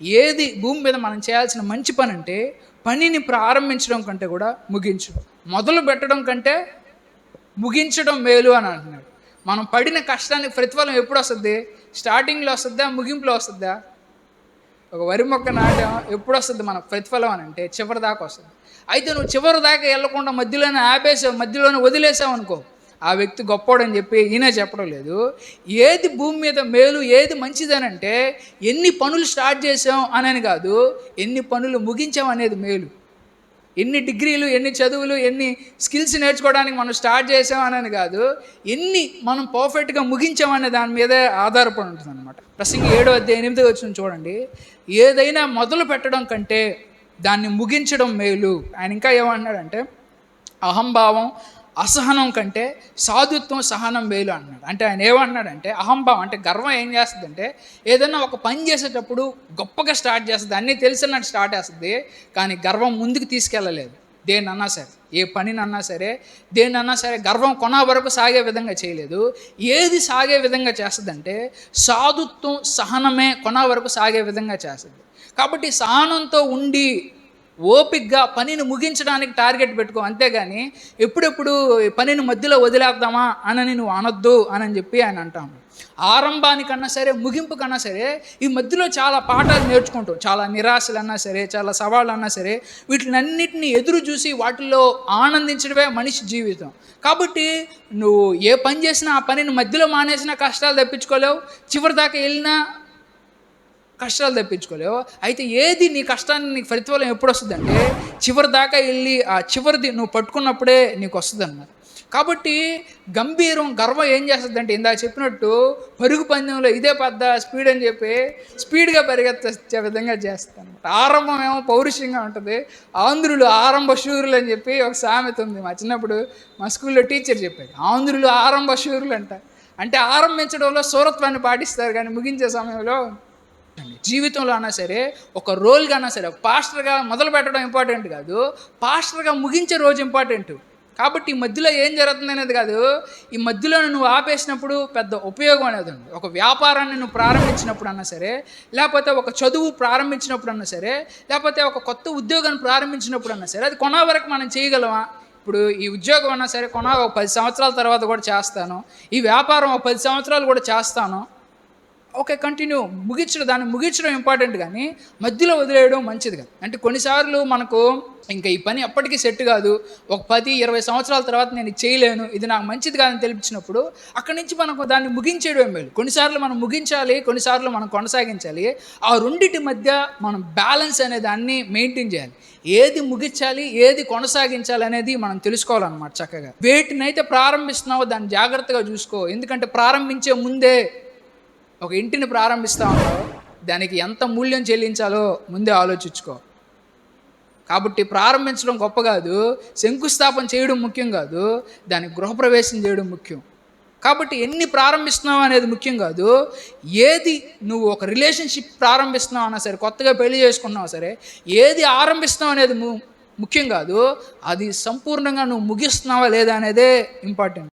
ఏది భూమి మీద మనం చేయాల్సిన మంచి పని అంటే పనిని ప్రారంభించడం కంటే కూడా ముగించడం, మొదలు పెట్టడం కంటే ముగించడం మేలు అని అంటున్నాడు. మనం పడిన కష్టానికి ప్రతిఫలం ఎప్పుడు వస్తుంది? స్టార్టింగ్లో వస్తుందా, ముగింపులో వస్తుందా? ఒక వరి మొక్క నాటం ఎప్పుడు వస్తుంది మనకు ప్రతిఫలం అని అంటే చివరి దాకా వస్తుంది. అయితే నువ్వు చివరి దాకా వెళ్లకుండా మధ్యలోనే ఆపేసావు, మధ్యలోనే వదిలేసావు అనుకో, ఆ వ్యక్తి గొప్పోడని చెప్పి ఈయన చెప్పడం లేదు. ఏది భూమి మీద మేలు, ఏది మంచిదనంటే ఎన్ని పనులు స్టార్ట్ చేసాం అని కాదు, ఎన్ని పనులు ముగించాం అనేది మేలు. ఎన్ని డిగ్రీలు, ఎన్ని చదువులు, ఎన్ని స్కిల్స్ నేర్చుకోవడానికి మనం స్టార్ట్ చేసాం అని కాదు, ఎన్ని మనం పర్ఫెక్ట్గా ముగించామనే దాని మీదే ఆధారపడి ఉంటుంది అనమాట. ప్రసంగి 7:8 చూడండి, ఏదైనా మొదలు పెట్టడం కంటే దాన్ని ముగించడం మేలు. ఆయన ఇంకా ఏమన్నాడంటే అహంభావం అసహనం కంటే సాధుత్వం సహనం మేలు అన్నాడు. అంటే ఆయన ఏమన్నాడంటే అహంభావం అంటే గర్వం ఏం చేస్తుందంటే ఏదైనా ఒక పని చేసేటప్పుడు గొప్పగా స్టార్ట్ చేస్తుంది, అన్నీ తెలిసినట్టు స్టార్ట్ చేస్తుంది, కానీ గర్వం ముందుకు తీసుకెళ్ళలేదు. దేన్నన్నా సరే, ఏ పనినన్నా సరే, దేన్నన్నా సరే గర్వం కొన వరకు సాగే విధంగా చేయలేదు. ఏది సాగే విధంగా చేస్తుందంటే సాధుత్వం సహనమే కొన వరకు సాగే విధంగా చేస్తుంది. కాబట్టి సహనంతో ఉండి ఓపికగా పనిని ముగించడానికి టార్గెట్ పెట్టుకో, అంతేగాని ఎప్పుడెప్పుడు పనిని మధ్యలో వదిలేద్దామా అని నువ్వు అనొద్దు అని చెప్పి ఆయన అంటాము. ఆరంభానికన్నా సరే, ముగింపు కన్నా సరే ఈ మధ్యలో చాలా పాఠాలు నేర్చుకుంటాం. చాలా నిరాశలు అన్నా సరే, చాలా సవాళ్ళు అన్నా సరే, వీటినన్నిటిని ఎదురు చూసి వాటిల్లో ఆనందించడమే మనిషి జీవితం. కాబట్టి నువ్వు ఏ పని చేసినా ఆ పనిని మధ్యలో మానేసినా కష్టాలు తప్పించుకోలేవు, చివరి దాకా వెళ్ళినా కష్టాలు తప్పించుకోలేవు. అయితే ఏది నీ కష్టాన్ని నీకు ప్రతిఫలం ఎప్పుడు వస్తుందంటే చివరి దాకా వెళ్ళి ఆ చివరిది నువ్వు పట్టుకున్నప్పుడే నీకు వస్తుంది అన్నమాట. కాబట్టి గర్వం ఏం చేస్తుందంటే ఇందాక చెప్పినట్టు పరుగు పందెంలో ఇదే పెద్ద స్పీడ్ అని చెప్పి స్పీడ్గా పరిగెత్తే విధంగా చేస్తాను. ఆరంభం ఏమో పౌరుషంగా ఉంటుంది. ఆంధ్రులు ఆరంభ శూరులు అని చెప్పి ఒక సామెత ఉంది. మా చిన్నప్పుడు మా స్కూల్లో టీచర్ చెప్పాడు, ఆంధ్రులు ఆరంభ శూరులు అంటే ఆరంభించడంలో శూరత్వాన్ని పాటిస్తారు, కానీ ముగించే సమయంలో జీవితంలో అన్నా సరే, ఒక రోల్గా అన్నా సరే, ఒక పాస్టర్గా మొదలు పెట్టడం ఇంపార్టెంట్ కాదు, పాస్టర్గా ముగించే రోజు ఇంపార్టెంట్. కాబట్టి ఈ మధ్యలో ఏం జరుగుతుంది అనేది కాదు, ఈ మధ్యలో నువ్వు ఆపేసినప్పుడు పెద్ద ఉపయోగం అనేది ఉంది. ఒక వ్యాపారాన్ని నువ్వు ప్రారంభించినప్పుడు అన్నా సరే, లేకపోతే ఒక చదువు ప్రారంభించినప్పుడు అన్నా సరే, లేకపోతే ఒక కొత్త ఉద్యోగాన్ని ప్రారంభించినప్పుడు అన్నా సరే, అది కొన వరకు మనం చేయగలమా? ఇప్పుడు ఈ ఉద్యోగం అన్నా సరే ఒక 10 సంవత్సరాల తర్వాత కూడా చేస్తాను, ఈ వ్యాపారం ఒక 10 సంవత్సరాలు కూడా చేస్తాను, ఓకే కంటిన్యూ, దాన్ని ముగించడం ఇంపార్టెంట్, కానీ మధ్యలో వదిలేయడం మంచిది కాదు. అంటే కొన్నిసార్లు మనకు ఇంకా ఈ పని ఎప్పటికీ సెట్ కాదు, ఒక 10-20 సంవత్సరాల తర్వాత నేను చేయలేను, ఇది నాకు మంచిది కాదని తెలిపించినప్పుడు అక్కడి నుంచి మనకు దాన్ని ముగించేయడం మేలు. కొన్నిసార్లు మనం ముగించాలి, కొన్నిసార్లు మనం కొనసాగించాలి. ఆ రెండింటి మధ్య మనం బ్యాలెన్స్ అనే దాన్ని మెయింటైన్ చేయాలి. ఏది ముగించాలి, ఏది కొనసాగించాలి అనేది మనం తెలుసుకోవాలన్నమాట చక్కగా. వేటినైతే ప్రారంభిస్తున్నావో దాన్ని జాగ్రత్తగా చూసుకో. ఎందుకంటే ప్రారంభించే ముందే ఒక ఇంటిని ప్రారంభిస్తూ ఉన్నావు, దానికి ఎంత మూల్యం చెల్లించాలో ముందే ఆలోచించుకో. కాబట్టి ప్రారంభించడం గొప్ప కాదు, శంకుస్థాపన చేయడం ముఖ్యం కాదు, దానికి గృహప్రవేశం చేయడం ముఖ్యం. కాబట్టి ఎన్ని ప్రారంభిస్తున్నావు అనేది ముఖ్యం కాదు, ఏది నువ్వు ఒక రిలేషన్షిప్ ప్రారంభిస్తున్నావు అన్నా సరే, కొత్తగా పెళ్లి చేసుకున్నావు సరే, ఏది ఆరంభిస్తున్నావు అనేది ముఖ్యం కాదు, అది సంపూర్ణంగా నువ్వు ముగిస్తున్నావా లేదా అనేదే ఇంపార్టెంట్.